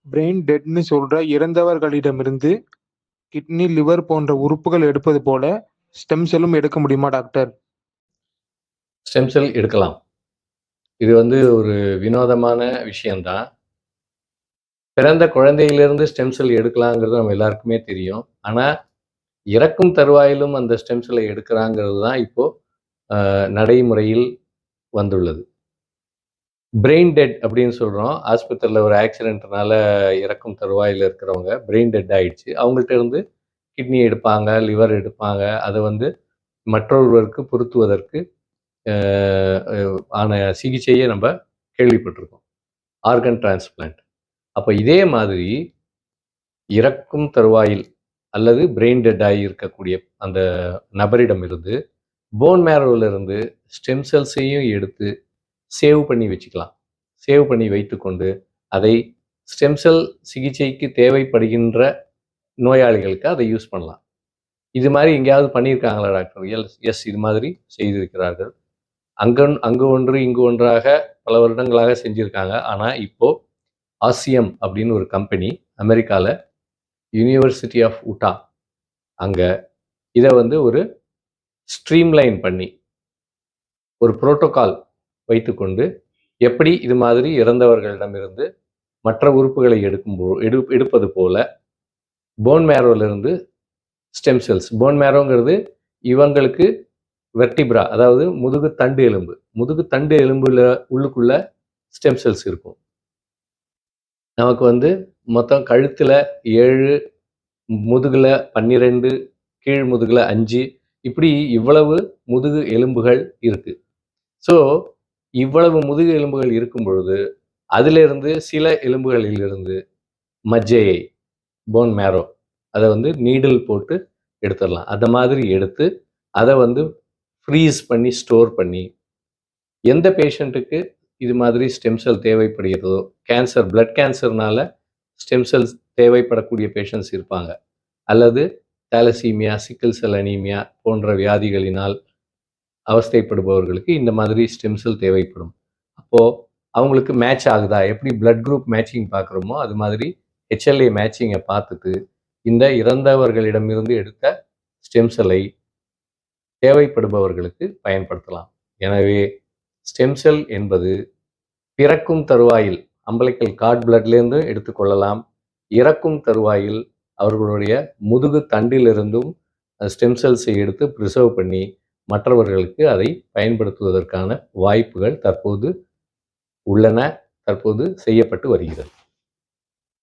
Brain டெட்ன்னு சொல்ற இறந்தவர்களிடமிருந்து kidney, liver போன்ற உறுப்புகள் எடுப்பது போல ஸ்டெம் செல்லும் எடுக்க முடியுமா டாக்டர்? ஸ்டெம் செல் எடுக்கலாம். இது ஒரு வினோதமான விஷயம்தான். பிறந்த குழந்தையிலிருந்து ஸ்டெம் செல் எடுக்கலாங்கிறது நம்ம எல்லாருக்குமே தெரியும். ஆனா, இறக்கும் தருவாயிலும் அந்த ஸ்டெம் செல்லை எடுக்கிறாங்கிறது தான் இப்போ நடைமுறையில் வந்துள்ளது. பிரெயின் டெட் அப்படின்னு சொல்றோம். ஆஸ்பத்திரியில ஒரு ஆக்சிடென்ட்னால இறக்கும் தருவாயில இருக்கிறவங்க பிரெயின் டெட் ஆயிடுச்சு. அவங்கள்ட்ட இருந்து கிட்னி எடுப்பாங்க, லிவர் எடுப்பாங்க. அத மற்றொருவருக்கு பொருத்துவதற்கு ஆன சிகிச்சையை நம்ம கேள்விப்பட்டிருக்கோம். Organ transplant. அப்ப இதே மாதிரி இறக்கும் தருவாயில் அல்லது பிரெயின் டெட் ஆகி இருக்கக்கூடிய அந்த நபரிடமிருந்து போன் மேரோல இருந்து ஸ்டெம் செல்ஸையும் எடுத்து சேவ் பண்ணி வச்சுக்கலாம். சேவ் பண்ணி வைத்துக்கொண்டு அதை ஸ்டெம் செல் சிகிச்சைக்கு தேவைப்படுகின்ற நோயாளிகளுக்கு அதை யூஸ் பண்ணலாம். இது மாதிரி எங்கேயாவது பண்ணியிருக்காங்களா டாக்டர்? எஸ், இது மாதிரி செய்திருக்கிறார்கள். அங்கு ஒன்று இங்கு ஒன்றாக பல வருடங்களாக செஞ்சிருக்காங்க. ஆனா இப்போ ஆசியம் அப்படின்னு ஒரு கம்பெனி அமெரிக்கால யூனிவர்சிட்டி ஆஃப் உட்டா அங்க இதை ஒரு ஸ்ட்ரீம்லைன் பண்ணி ஒரு புரோட்டோகால் வைத்துக்கொண்டு எப்படி இது மாதிரி இறந்தவர்களிடமிருந்து மற்ற உறுப்புகளை எடுப்பது போல போன் மேரோலிருந்து ஸ்டெம் செல்ஸ், போன் மேரோங்கிறது இவங்களுக்கு வெர்டிப்ரா, அதாவது முதுகு தண்டு எலும்புல உள்ளுக்குள்ள ஸ்டெம் செல்ஸ் இருக்கும். நமக்கு மொத்தம் கழுத்துல 7, முதுகுல 12, கீழ் முதுகுல 5, இப்படி இவ்வளவு முதுகு எலும்புகள் இருக்கு. ஸோ இவ்வளவு முதுகு எலும்புகள் இருக்கும் பொழுது அதிலிருந்து சில எலும்புகளிலிருந்து மஜ்ஜையை, போன் மேரோ, அதை நீடில் போட்டு எடுத்துடலாம். அந்த மாதிரி எடுத்து அதை ஃப்ரீஸ் பண்ணி ஸ்டோர் பண்ணி எந்த பேஷண்ட்டுக்கு இது மாதிரி ஸ்டெம் செல் தேவைப்படுகிறதோ, கேன்சர், பிளட் கேன்சர்னால ஸ்டெம் செல்ஸ் தேவைப்படக்கூடிய பேஷண்ட்ஸ் இருப்பாங்க, அல்லது தாலசீமியா, சிக்கிள் செல் அனீமியா போன்ற வியாதிகளினால் அவஸ்தைப்படுபவர்களுக்கு இந்த மாதிரி ஸ்டெம் செல் தேவைப்படும். அப்போது அவங்களுக்கு மேட்ச் ஆகுதா, எப்படி பிளட் குரூப் மேட்சிங் பார்க்குறோமோ அது மாதிரி ஹெச்எல்ஏ மேட்சிங்கை பார்த்துட்டு இந்த இறந்தவர்களிடமிருந்து எடுத்த ஸ்டெம் செல்லை தேவைப்படுபவர்களுக்கு பயன்படுத்தலாம். எனவே ஸ்டெம் செல் என்பது பிறக்கும் தருவாயில் அம்பலிக்கல் கார்ட் பிளட்லேருந்து எடுத்துக்கொள்ளலாம். இறக்கும் தருவாயில் அவர்களுடைய முதுகு தண்டிலிருந்தும் ஸ்டெம் செல்ஸை எடுத்து ப்ரிசர்வ் பண்ணி மற்றவர்களுக்கு அதை பயன்படுத்துவதற்கான வாய்ப்புகள் தற்போது உள்ளன, தற்போது செய்யப்பட்டு வருகிறது.